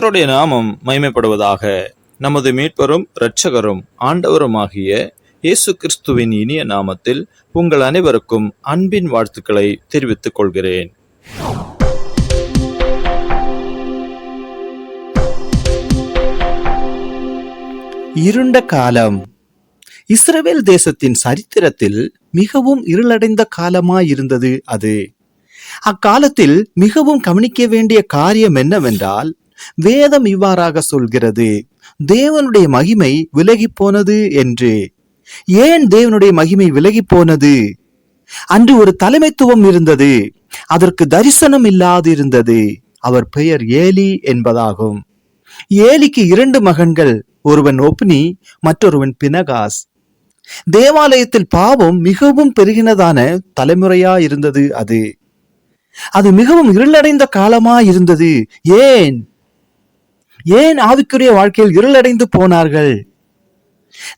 கர்த்தருடைய நாமம் மகிமைப்படுவதாக. நமது மீட்பரும் இரட்சகரும் ஆண்டவருமாகிய இயேசு கிறிஸ்துவின் இனிய நாமத்தில் உங்கள் அனைவருக்கும் அன்பின் வாழ்த்துக்களை தெரிவித்துக் கொள்கிறேன். இருண்ட காலம். இஸ்ரவேல் தேசத்தின் சரித்திரத்தில் மிகவும் இருளடைந்த காலமாயிருந்தது அது. அக்காலத்தில் மிகவும் கவனிக்க வேண்டிய காரியம் என்னவென்றால், வேதம் இவ்வாறாக சொல்கிறது, தேவனுடைய மகிமை விலகி போனது என்று. ஏன் தேவனுடைய மகிமை விலகி போனது? அன்று ஒரு தலைமைத்துவம் இருந்தது, அதற்கு தரிசனம் இல்லாதிருந்தது. அவர் பெயர் ஏலி என்பதாகும். ஏலிக்கு 2 மகன்கள், ஒருவன் ஒப்னி, மற்றொருவன் பினகாஸ். தேவாலயத்தில் பாவம் மிகவும் பெருகினதான தலைமுறையா இருந்தது அது. அது மிகவும் இருளடைந்த காலமா இருந்தது. ஏன் ஆவிக்குரிய வாழ்க்கையில் இருளடைந்து போனார்கள்?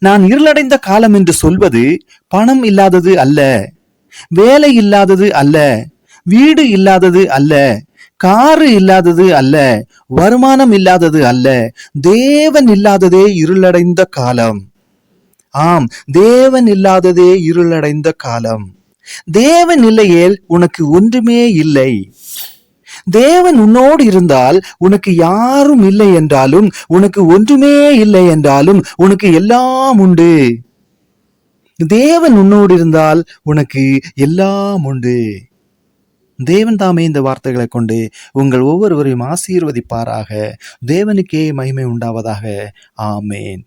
நான் இருளடைந்த காலம் என்று சொல்வது பணம் இல்லாதது அல்ல, வேலை இல்லாதது அல்ல, வீடு இல்லாதது அல்ல, காரு இல்லாதது அல்ல, வருமானம் இல்லாதது அல்ல. தேவன் இல்லாததே இருளடைந்த காலம். ஆம், தேவன் இல்லாததே இருளடைந்த காலம். தேவன் இல்லையேல் உனக்கு ஒன்றுமே இல்லை. தேவன் உன்னோடு இருந்தால் உனக்கு யாரும் இல்லை என்றாலும், உனக்கு ஒன்றுமே இல்லை என்றாலும் உனக்கு எல்லாம் உண்டு. தேவன் உன்னோடு இருந்தால் உனக்கு எல்லாம் உண்டு. தேவன் தாமே இந்த வார்த்தைகளை கொண்டு உங்கள் ஒவ்வொருவரையும் ஆசீர்வதிப்பாராக. தேவனுக்கே மகிமை உண்டாவதாக. ஆமேன்.